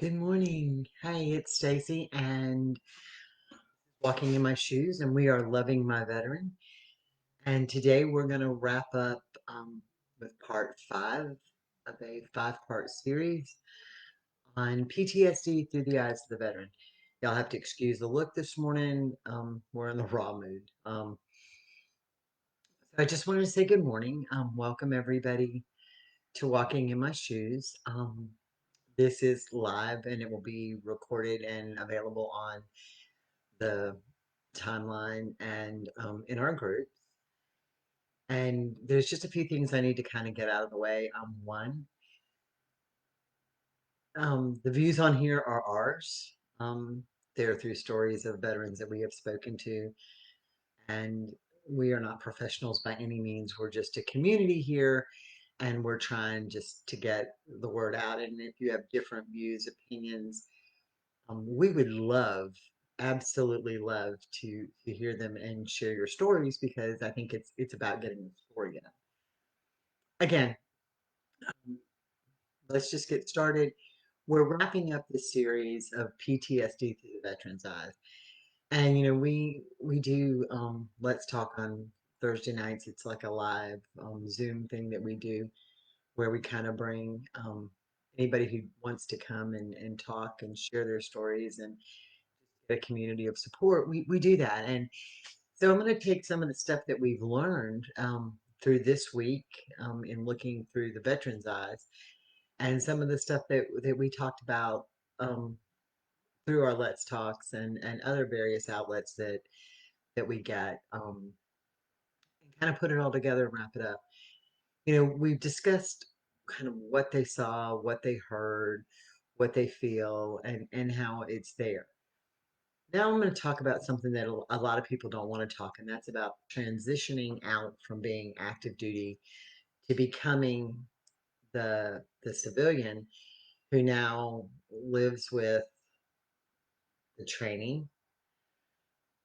Good morning. Hi, it's Stacy and walking in my shoes, and we are loving my veteran. And today we're going to wrap up with part five of a five-part series on PTSD through the eyes of the veteran. Y'all have to excuse the look this morning. We're in the raw mood. So I just wanted to say good morning. Welcome everybody to Walking in My Shoes. This is live and it will be recorded and available on the timeline and in our groups. And there's just a few things I need to kind of get out of the way. One, the views on here are ours. They're through stories of veterans that we have spoken to, and we are not professionals by any means. We're just a community here, and we're trying just to get the word out. And if you have different views, opinions, we would love, absolutely love to hear them and share your stories because I think it's about getting the story out. Again, let's just get started. We're wrapping up this series of PTSD through the veterans' eyes, and we do Let's Talk on Thursday nights. It's like a live Zoom thing that we do where we kind of bring anybody who wants to come and talk and share their stories and a community of support. We do that, and so I'm going to take some of the stuff that we've learned through this week in looking through the veterans' eyes, and some of the stuff that we talked about through our Let's Talks and other various outlets that we get, and kind of put it all together and wrap it up. We've discussed kind of what they saw, what they heard, what they feel, and how it's there. Now I'm going to talk about something that a lot of people don't want to talk, and that's about transitioning out from being active duty to becoming the civilian who now lives with the training.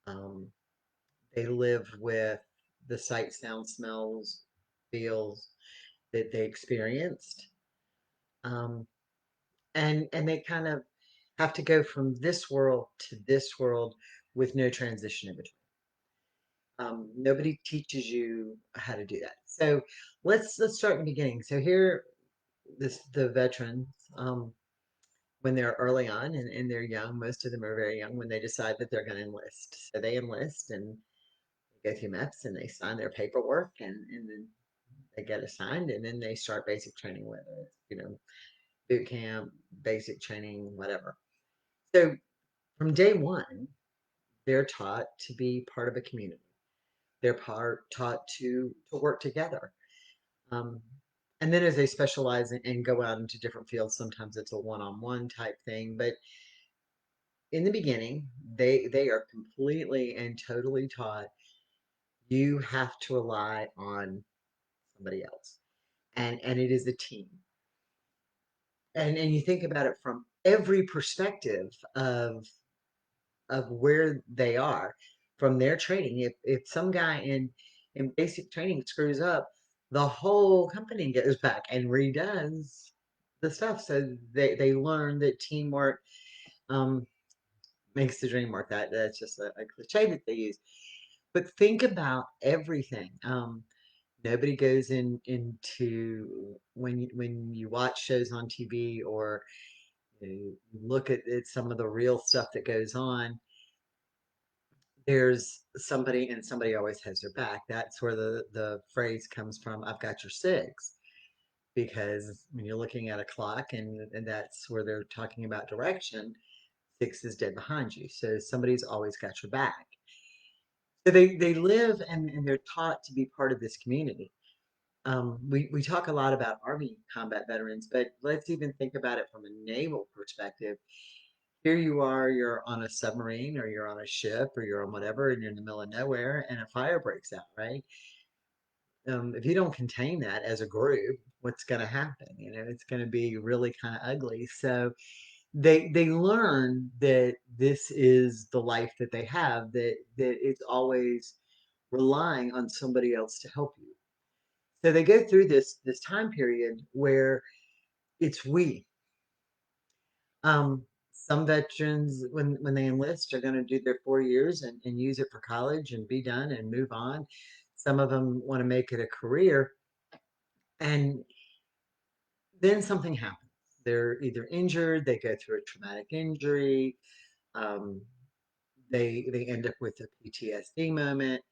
Um, they live with the sight, sound, smells, feels that they experienced, um, and they kind of have to go from this world to this world with no transition in between. Nobody teaches you how to do that. So let's start in the beginning. So here, the veterans, when they're early on and they're young, most of them are very young when they decide that they're going to enlist. So they enlist and they go through MEPS and they sign their paperwork and then they get assigned and then they start basic training, whether it's boot camp, basic training, whatever. So from day one, they're taught to be part of a community. They're taught to work together. Um, and then as they specialize and go out into different fields, sometimes it's a one-on-one type thing. But in the beginning, they are completely and totally taught you have to rely on somebody else. And it is a team. And you think about it from every perspective of where they are from their training. If some guy in basic training screws up, the whole company goes back and redoes the stuff. So they learn that teamwork um, makes the dream work. That's just a cliche that they use. But think about everything. Nobody goes into when you watch shows on TV or you look at some of the real stuff that goes on. There's somebody and somebody always has their back. That's where the phrase comes from, I've got your six. Because when you're looking at a clock and that's where they're talking about direction, six is dead behind you. So somebody's always got your back. So they live and they're taught to be part of this community. We talk a lot about Army combat veterans, but let's even think about it from a naval perspective. Here you are, you're on a submarine or you're on a ship or you're on whatever, and you're in the middle of nowhere and a fire breaks out, right? If you don't contain that as a group, what's going to happen? It's going to be really kind of ugly. So they learn that this is the life that they have, that it's always relying on somebody else to help you. So they go through this time period where it's we. Some veterans, when they enlist, are going to do their 4 years and use it for college and be done and move on. Some of them want to make it a career, and then something happens. They're either injured, they go through a traumatic injury, um, they end up with a PTSD moment,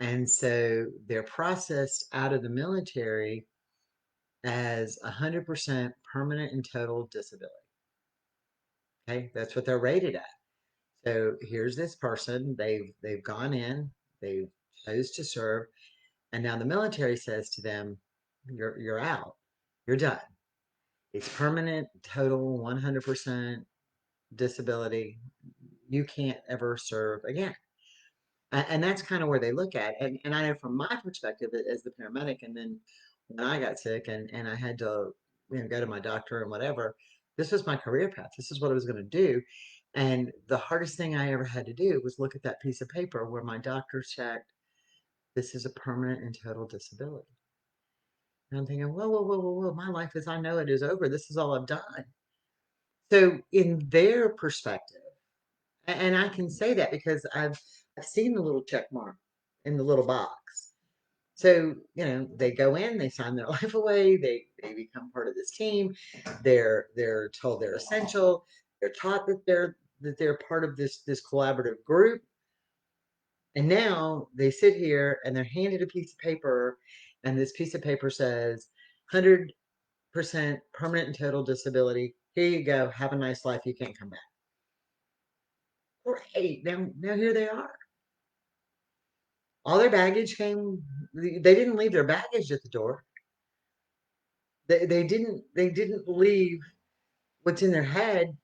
and so they're processed out of the military as 100% permanent and total disability. Okay, that's what they're rated at. So here's this person. They've gone in, they chose to serve, and now the military says to them, "You're out. You're done. It's permanent, total, 100% disability. You can't ever serve again." And that's kind of where they look at. And I know from my perspective as the paramedic, and then when I got sick and I had to go to my doctor and whatever, this was my career path. This is what I was going to do. And the hardest thing I ever had to do was look at that piece of paper where my doctor checked, this is a permanent and total disability. And I'm thinking, whoa, whoa, whoa, whoa, whoa, my life as I know it is over. This is all I've done. So in their perspective, and I can say that because I've seen the little check mark in the little box. So, they go in, they sign their life away, they become part of this team. They're told they're essential. They're taught that they're part of this collaborative group. And now they sit here and they're handed a piece of paper, and this piece of paper says 100% permanent and total disability. Here you go. Have a nice life. You can't come back. Great. Now here they are. All their baggage came. They didn't leave their baggage at the door. They didn't leave what's in their head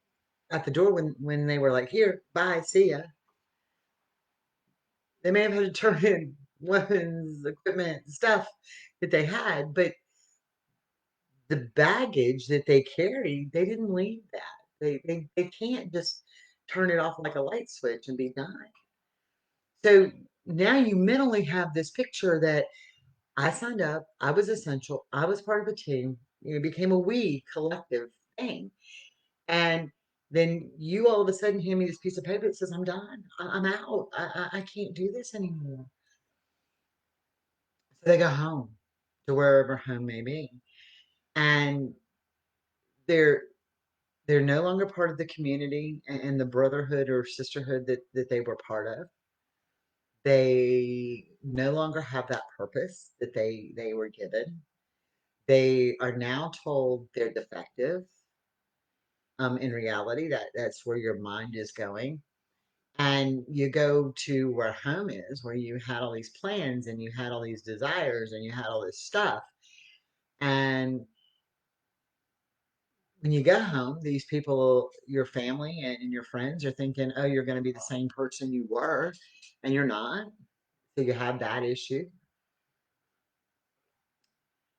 at the door when they were like, here, bye, see ya. They may have had to turn in weapons, equipment, stuff that they had, but the baggage that they carried, they didn't leave that. They can't just turn it off like a light switch and be done. So now you mentally have this picture that I signed up, I was essential, I was part of a team, it became a we collective thing. And then you all of a sudden hand me this piece of paper that says, I'm done. I'm out. I can't do this anymore. So they go home to wherever home may be. And they're they're no longer part of the community and the brotherhood or sisterhood that they were part of. They no longer have that purpose that they were given. They are now told they're defective. In reality, that's where your mind is going. And you go to where home is, where you had all these plans and you had all these desires and you had all this stuff. And when you go home, these people, your family and your friends are thinking, oh, you're going to be the same person you were, and you're not. So you have that issue.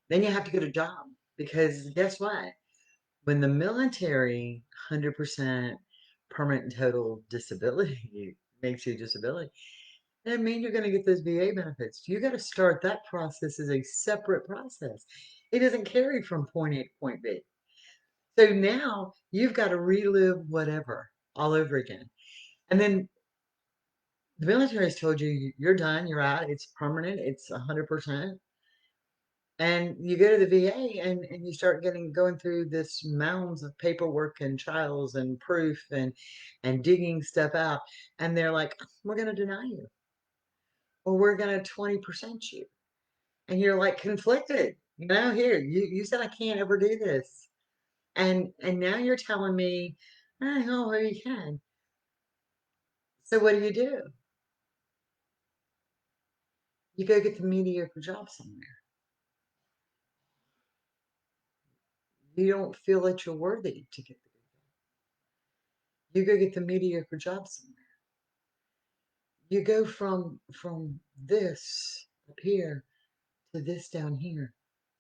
Then you have to get a job because guess what? When the military 100% permanent and total disability makes you a disability, that means you're going to get those VA benefits. You got to start that process as a separate process. It isn't carried from point A to point B. So now you've got to relive whatever all over again. And then the military has told you you're done, you're out, it's permanent, it's 100%. And you go to the VA and you start going through this mounds of paperwork and trials and proof and digging stuff out. And they're like, we're going to deny you, or we're going to 20% you. And you're like conflicted. Here, you said I can't ever do this. And now you're telling me, oh, well, you can. So what do? You go get the mediocre job somewhere. You don't feel that you're worthy to get the good job. You go get the mediocre job somewhere. You go from this up here to this down here.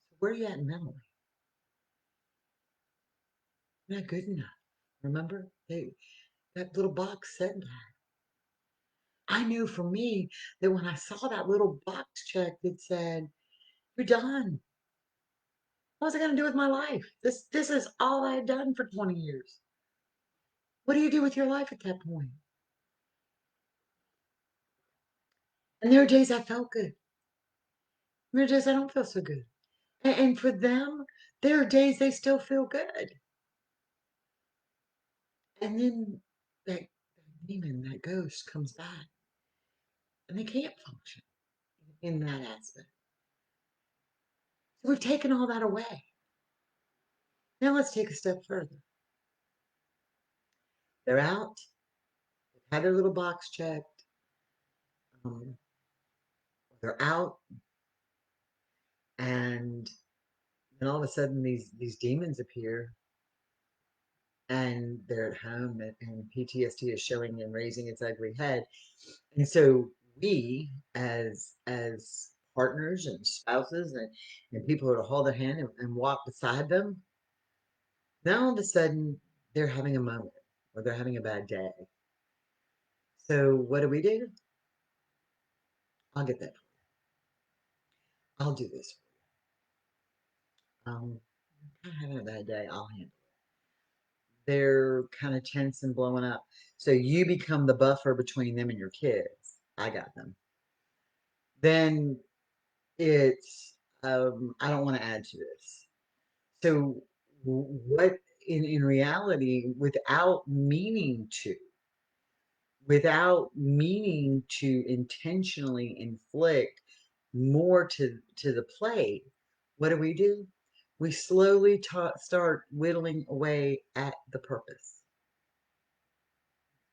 So where are you at mentally? You're not good enough. Remember? That little box said that. I knew for me that when I saw that little box check that said, you're done. What was I going to do with my life? This is all I had done for 20 years. What do you do with your life at that point? And there are days I felt good. There are days I don't feel so good. And for them, there are days they still feel good. And then that demon, that ghost comes back and they can't function in that aspect. So we've taken all that away. Now let's take a step further. They're out, they've had their little box checked, um, they're out, and then all of a sudden these demons appear and they're at home and PTSD is showing and raising its ugly head. And so we as partners and spouses and people who hold their hand and walk beside them, now all of a sudden they're having a moment or they're having a bad day. So what do? I'll get that. I'll do this. I'm having a bad day. I'll handle it. They're kind of tense and blowing up. So you become the buffer between them and your kids. I got them. Then it's I don't want to add to this. So what in reality, without meaning to intentionally inflict more to the plate, what do? We slowly start whittling away at the purpose.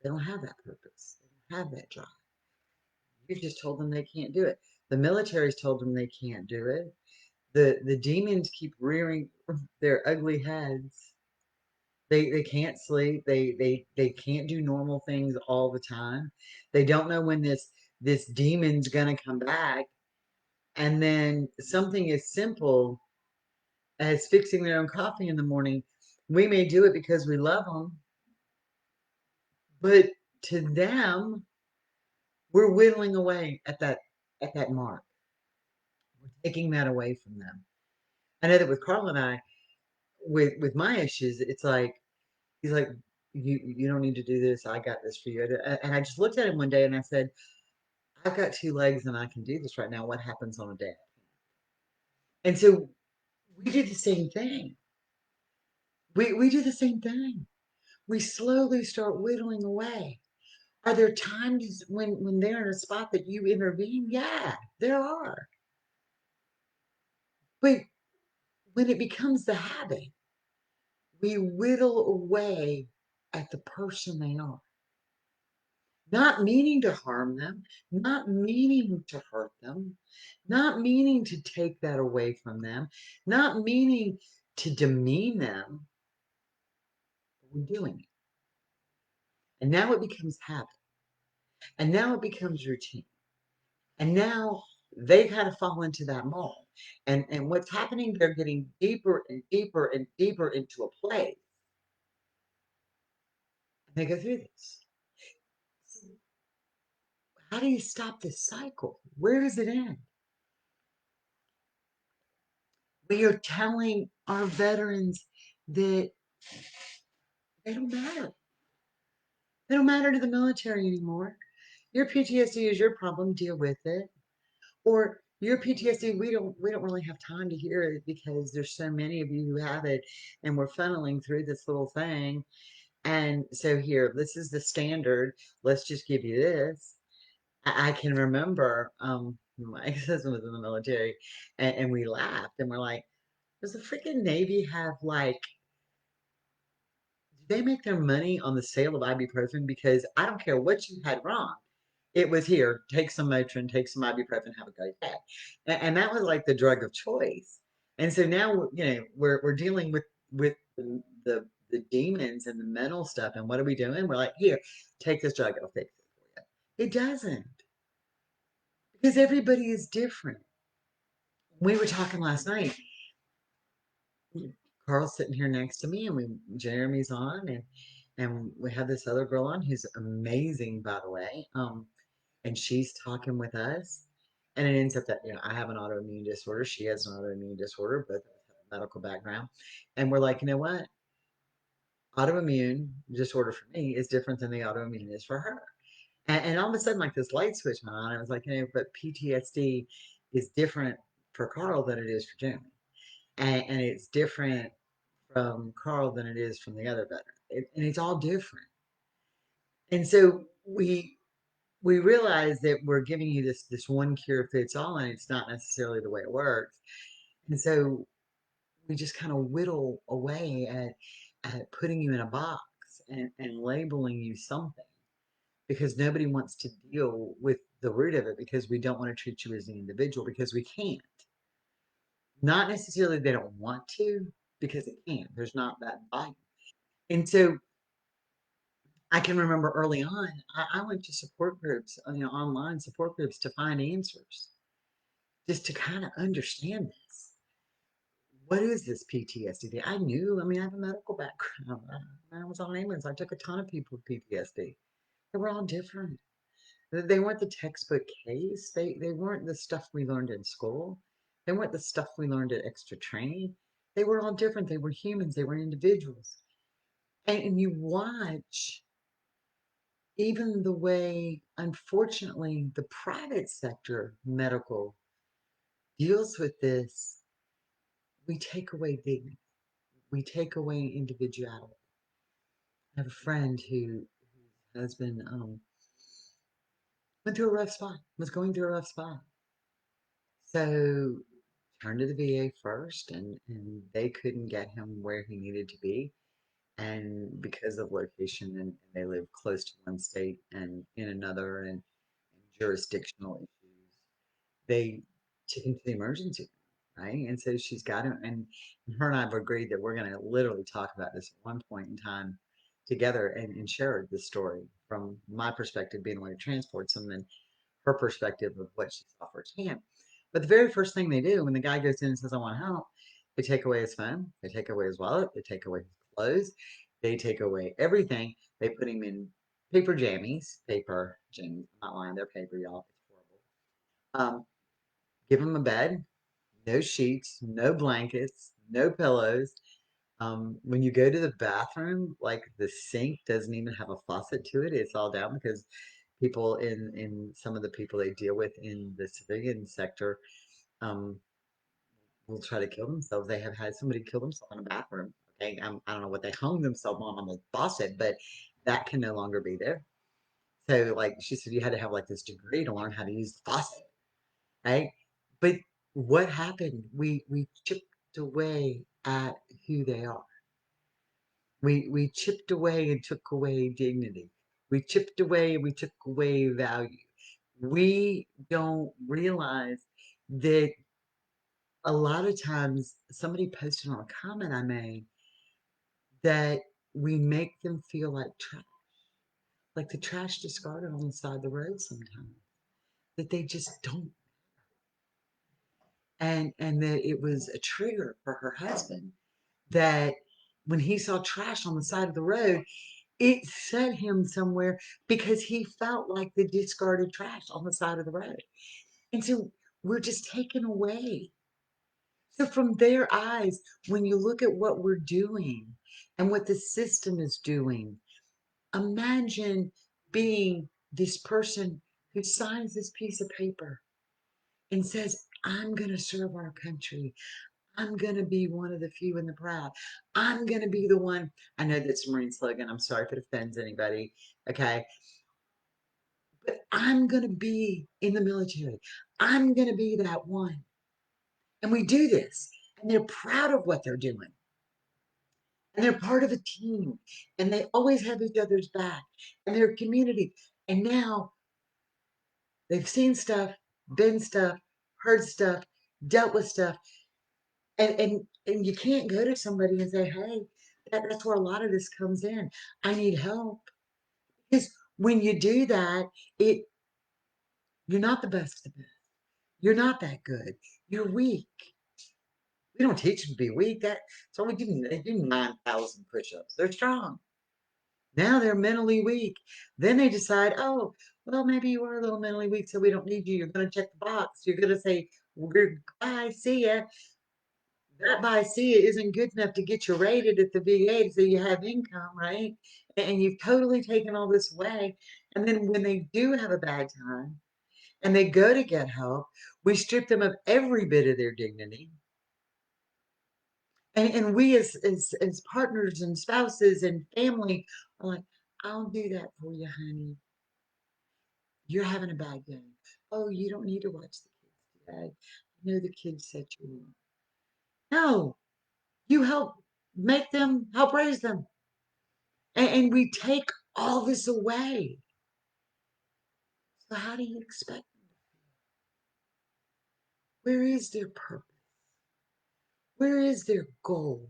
They don't have that purpose. They don't have that drive. You just told them they can't do it. The military's told them they can't do it. The demons keep rearing their ugly heads. They can't sleep. They can't do normal things all the time. They don't know when this demon's gonna come back. And then something as simple as fixing their own coffee in the morning, we may do it because we love them, but to them, we're whittling away at that mark. We're taking that away from them. I know that with Carl and I, with my issues, it's like he's like, you don't need to do this. I got this for you. And I just looked at him one day and I said, I've got two legs and I can do this right now. What happens on a day? And so we do the same thing. We do the same thing. We slowly start whittling away. Are there times when they're in a spot that you intervene? Yeah, there are. But when it becomes the habit, we whittle away at the person they are. Not meaning to harm them, not meaning to hurt them, not meaning to take that away from them, not meaning to demean them, but we're doing it. And now it becomes habit. And now it becomes routine. And now they kind of fall into that mold. And what's happening, they're getting deeper and deeper and deeper into a place. And they go through this. So how do you stop this cycle? Where does it end? We are telling our veterans that they don't matter. They don't matter to the military anymore. Your PTSD is your problem, deal with it. Or your PTSD, we don't really have time to hear it because there's so many of you who have it and we're funneling through this little thing. And so here, this is the standard. Let's just give you this. I can remember my ex-husband was in the military and we laughed and we're like, does the freaking Navy have like do they make their money on the sale of ibuprofen? Because I don't care what you had wrong. It was here. Take some Motrin, take some ibuprofen, have a great day. And that was like the drug of choice. And so now, we're dealing with the demons and the mental stuff. And what are we doing? We're like, here, take this drug. It'll fix it for you. It doesn't because everybody is different. We were talking last night. Carl's sitting here next to me, and Jeremy's on, and we have this other girl on who's amazing, by the way. And she's talking with us, and it ends up that I have an autoimmune disorder, she has an autoimmune disorder, both of us have a medical background, and we're like, you know what? autoimmune disorder for me is different than the autoimmune is for her. And all of a sudden, like this light switch went on. I was like, but PTSD is different for Carl than it is for Jeremy. And it's different from Carl than it is from the other veteran. And it's all different. And so we realize that we're giving you this one cure fits all, and it's not necessarily the way it works. And so we just kind of whittle away at putting you in a box and labeling you something because nobody wants to deal with the root of it because we don't want to treat you as an individual because we can't. Not necessarily they don't want to because it can't. There's not that bite. And so I can remember early on, I went to support groups, online support groups to find answers, just to kind of understand this. What is this PTSD? I knew, I mean, I have a medical background. I was on ambulance. I took a ton of people with PTSD. They were all different. They weren't the textbook case. They weren't the stuff we learned in school. They weren't the stuff we learned at extra training. They were all different. They were humans. They were individuals. And you watch even the way, unfortunately, the private sector medical deals with this, we take away dignity. We take away individuality. I have a friend whose husband went through a rough spot, was going through a rough spot. So turned to the VA first, and they couldn't get him where he needed to be. And because of location, and they live close to one state and in another, and jurisdictional issues, they took him to the emergency room, right? And so she's got him, and her and I have agreed that we're going to literally talk about this at one point in time together and share this story from my perspective, being able to transport them, and her perspective of what she saw firsthand. But the very first thing they do when the guy goes in and says, I want help, they take away his phone, they take away his wallet, they take away his clothes, they take away everything. They put him in paper jammies. I'm not lying, they're paper, y'all. It's horrible. Give him a bed, no sheets, no blankets, no pillows. When you go to the bathroom, like the sink doesn't even have a faucet to it. It's all down because people in some of the people they deal with in the civilian sector um, will try to kill themselves. They have had somebody kill themselves in a bathroom. Okay, I don't know what they hung themselves on the faucet, but that can no longer be there. So, like she said, you had to have like this degree to learn how to use the faucet, right? But what happened? We chipped away at who they are. We chipped away and took away dignity. We chipped away, we took away value. We don't realize that a lot of times somebody posted on a comment I made that we make them feel like the trash discarded on the side of the road sometimes, that they just don't, and that it was a trigger for her husband that when he saw trash on the side of the road, it set him somewhere because he felt like the discarded trash on the side of the road. And so we're just taken away. So from their eyes, when you look at what we're doing and what the system is doing, imagine being this person who signs this piece of paper and says, I'm going to serve our country. I'm going to be one of the few and the proud. I'm going to be the one. I know that's a Marine slogan. I'm sorry if it offends anybody. Okay. But I'm going to be in the military. I'm going to be that one. And we do this. And they're proud of what they're doing. And they're part of a team. And they always have each other's back. And they're a community. And now they've seen stuff, been stuff, heard stuff, dealt with stuff. And you can't go to somebody and say, hey, that's where a lot of this comes in. I need help. Because when you do that, you're not the best of the best. You're not that good. You're weak. We don't teach them to be weak. That's all we do. They do 9,000 push-ups. They're strong. Now they're mentally weak. Then they decide, oh, well, maybe you are a little mentally weak, so we don't need you. You're going to check the box. You're going to say, goodbye, see ya. That by C isn't good enough to get you rated at the VA so you have income, right? And you've totally taken all this away. And then when they do have a bad time and they go to get help, we strip them of every bit of their dignity. And we as partners and spouses and family are like, I'll do that for you, honey. You're having a bad day. Oh, you don't need to watch the kids today. I know the kids set you up. No, you help make them, help raise them. And we take all this away. So how do you expect them? Where is their purpose? Where is their goal?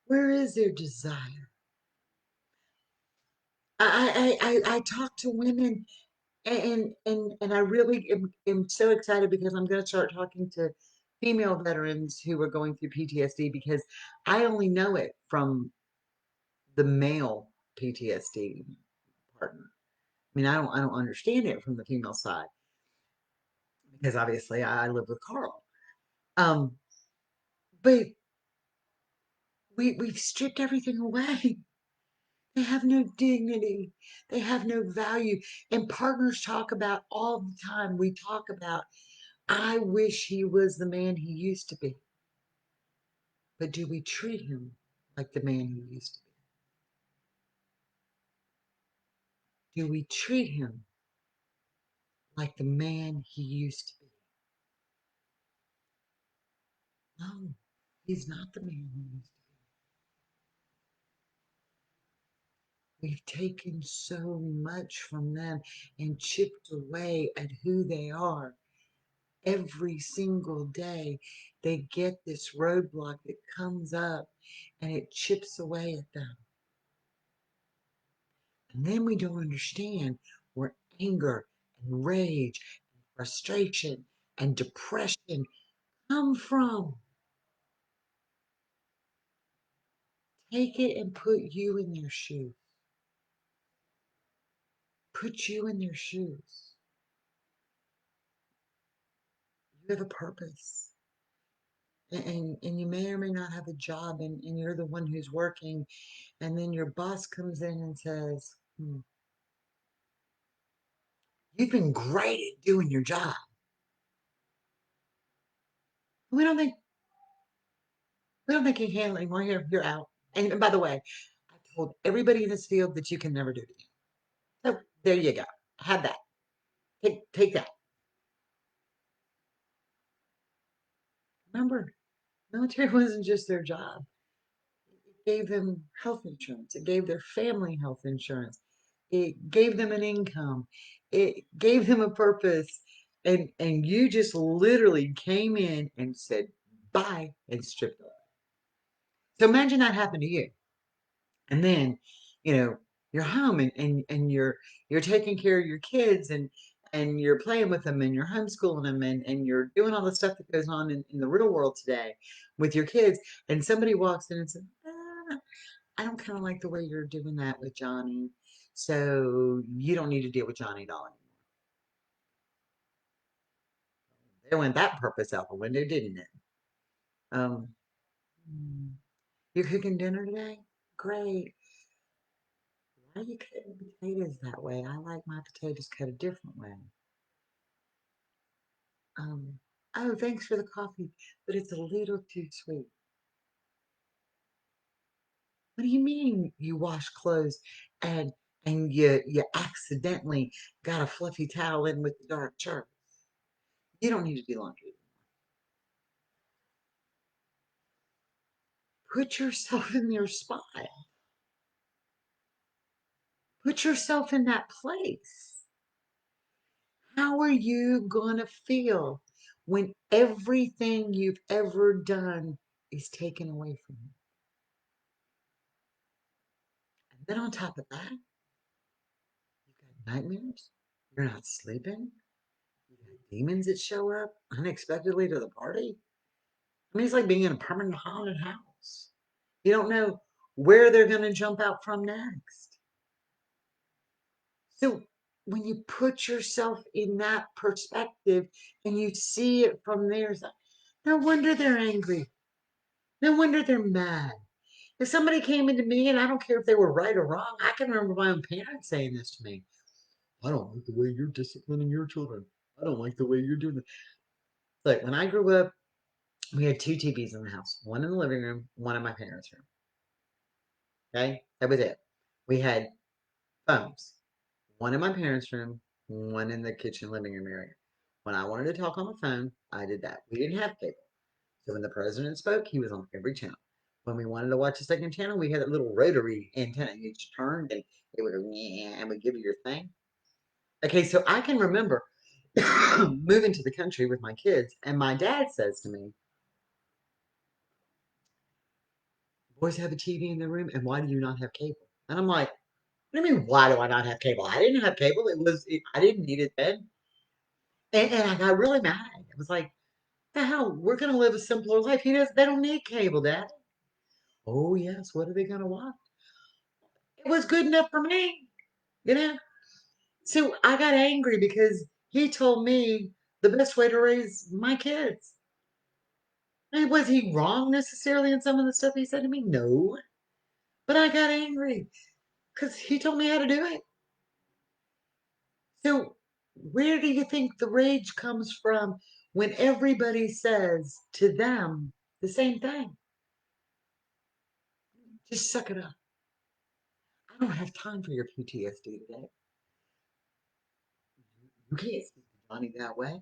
Where is their desire? I talk to women and I really am so excited because I'm going to start talking to female veterans who are going through PTSD because I only know it from the male PTSD partner. I mean, I don't understand it from the female side because obviously I live with Carl. Um, but we've stripped everything away. They have no dignity. They have no value. And partners talk about all the time. We talk about, I wish he was the man he used to be. But do we treat him like the man he used to be? Do we treat him like the man he used to be? No, he's not the man he used to be. We've taken so much from them and chipped away at who they are. Every single day, they get this roadblock that comes up and it chips away at them. And then we don't understand where anger and rage and frustration and depression come from. Take it and put you in their shoes. Put you in their shoes. You have a purpose. And you may or may not have a job and you're the one who's working and then your boss comes in and says, you've been great at doing your job. We don't think we don't think you can handle it anymore. You're out. And by the way, I told everybody in this field that you can never do it again. So there you go. Have that. Take that. Remember, military wasn't just their job. It gave them health insurance. It gave their family health insurance. It gave them an income. It gave them a purpose. And you just literally came in and said bye and stripped off. So imagine that happened to you. And then, you're home and you're taking care of your kids and you're playing with them and you're homeschooling them and you're doing all the stuff that goes on in the real world today with your kids. And somebody walks in and says, I don't kind of like the way you're doing that with Johnny. So you don't need to deal with Johnny at all anymore. They went that purpose out the window, didn't it? Um, hmm, you're cooking dinner today? Great. Why are you cutting potatoes that way? I like my potatoes cut a different way. Um, oh, thanks for the coffee, but it's a little too sweet. What do you mean you wash clothes and you accidentally got a fluffy towel in with the dark shirt? You don't need to do laundry. Put yourself in their spot. Put yourself in that place. How are you going to feel when everything you've ever done is taken away from you? And then on top of that, you've got nightmares. You're not sleeping. You got demons that show up unexpectedly to the party. I mean, it's like being in a permanent haunted house. You don't know where they're going to jump out from next. So when you put yourself in that perspective and you see it from theirs, no wonder they're angry. No wonder they're mad. If somebody came into me, and I don't care if they were right or wrong, I can remember my own parents saying this to me. I don't like the way you're disciplining your children. I don't like the way you're doing it. Look, when I grew up, we had two TVs in the house, one in the living room, one in my parents' room. Okay? That was it. We had phones, one in my parents' room, one in the kitchen living room area. When I wanted to talk on the phone, I did that. We didn't have cable. So when the president spoke, he was on every channel. When we wanted to watch a second channel, we had that little rotary antenna. You just turned and it would go, yeah, and would give you your thing. Okay, so I can remember moving to the country with my kids, and my dad says to me, boys have a TV in their room, and why do you not have cable? And I'm like, what do you mean, why do I not have cable? I didn't have cable. I didn't need it then. And I got really mad. I was like, the hell, we're going to live a simpler life. They don't need cable, Dad. Oh, yes, what are they going to watch? It was good enough for me, you know? So I got angry because he told me the best way to raise my kids. And was he wrong necessarily in some of the stuff he said to me? No. But I got angry because he told me how to do it. So where do you think the rage comes from when everybody says to them the same thing? Just suck it up. I don't have time for your PTSD today. You can't speak to Johnny that way.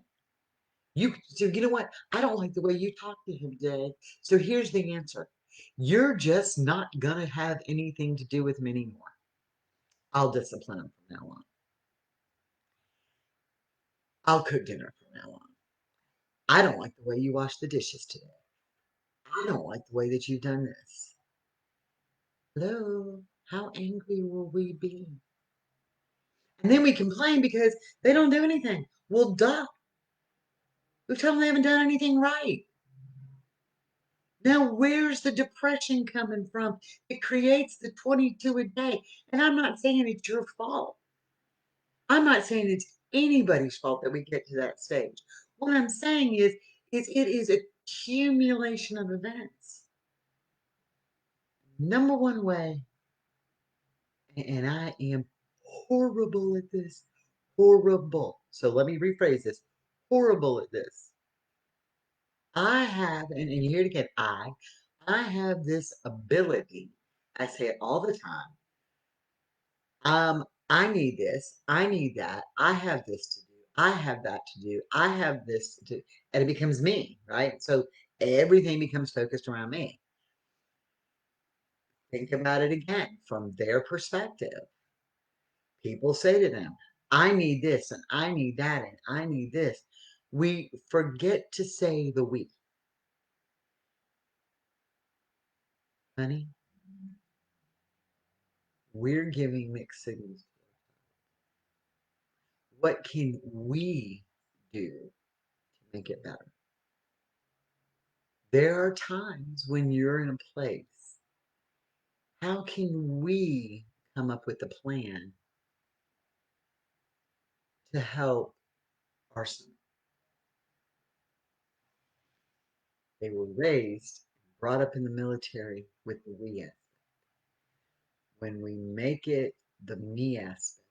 So you know what? I don't like the way you talk to him today. So here's the answer. You're just not gonna have anything to do with him anymore. I'll discipline him from now on. I'll cook dinner from now on. I don't like the way you wash the dishes today. I don't like the way that you've done this. Hello? How angry will we be? And then we complain because they don't do anything. Well, duh. We tell them they haven't done anything right. Now, where's the depression coming from? It creates the 22 a day. And I'm not saying it's your fault. I'm not saying it's anybody's fault that we get to that stage. What I'm saying is it is accumulation of events. Number one way, and I am horrible at this, horrible. So let me rephrase this, horrible at this. I have, and you hear it again, I have this ability. I say it all the time. I need this. I need that. I have this to do. I have that to do. I have this to do. And it becomes me, right? So everything becomes focused around me. Think about it again from their perspective. People say to them, I need this and I need that and I need this. We forget to say the we. Honey, we're giving mixed signals. What can we do to make it better? There are times when you're in a place. How can we come up with a plan to help our son? They were raised, brought up in the military with the we aspect. When we make it the me aspect,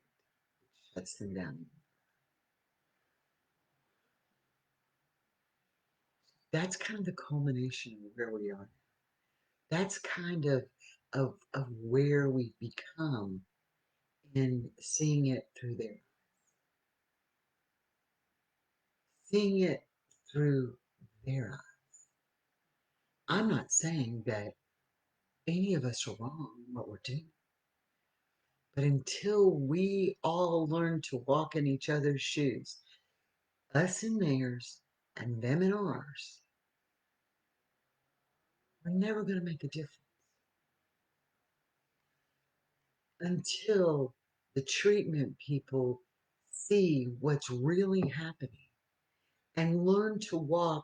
it shuts them down. That's kind of the culmination of where we are. That's kind of where we've become in seeing it through seeing it through their eyes. I'm not saying that any of us are wrong in what we're doing. But until we all learn to walk in each other's shoes, us in theirs and them in ours, we're never going to make a difference until the treatment people see what's really happening and learn to walk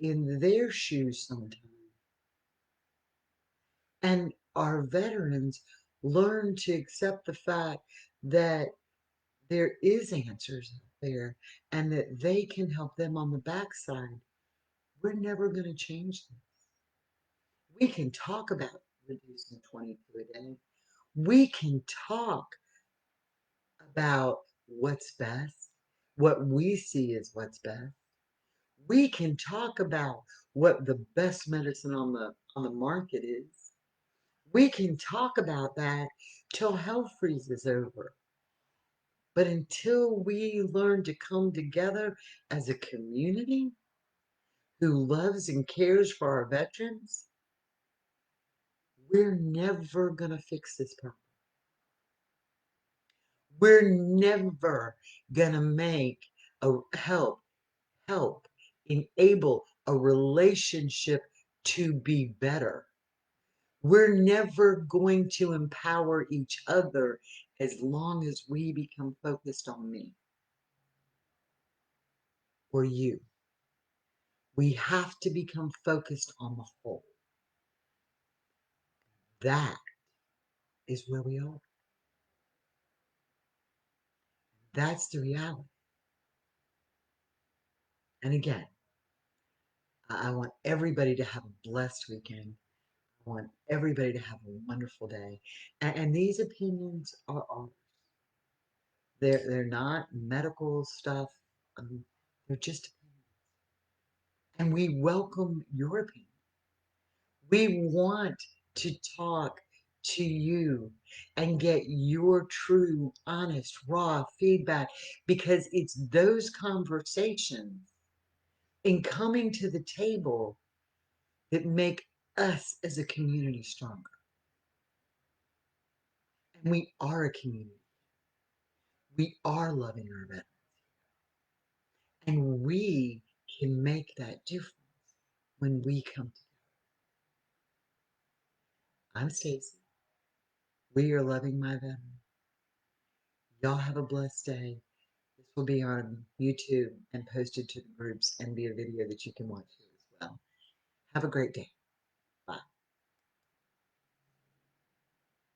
in their shoes sometimes. And our veterans learn to accept the fact that there is answers out there and that they can help them on the backside. We're never going to change this. We can talk about reducing 22 a day. We can talk about what's best, what we see as what's best. We can talk about what the best medicine on the market is. We can talk about that till hell freezes over. But until we learn to come together as a community who loves and cares for our veterans, we're never going to fix this problem. We're never going to make a help enable a relationship to be better. We're never going to empower each other as long as we become focused on me or you. We have to become focused on the whole. That is where we are. That's the reality. And again, I want everybody to have a blessed weekend. I want everybody to have a wonderful day. And these opinions are ours. They're not medical stuff. They're just opinions. And we welcome your opinion. We want to talk to you and get your true, honest, raw feedback because it's those conversations in coming to the table that make us as a community stronger. And we are a community. We are loving our veterans. And we can make that difference when we come together. I'm Stacy. We are loving my veterans. Y'all have a blessed day. This will be on YouTube and posted to the groups and be a video that you can watch here as well. Have a great day.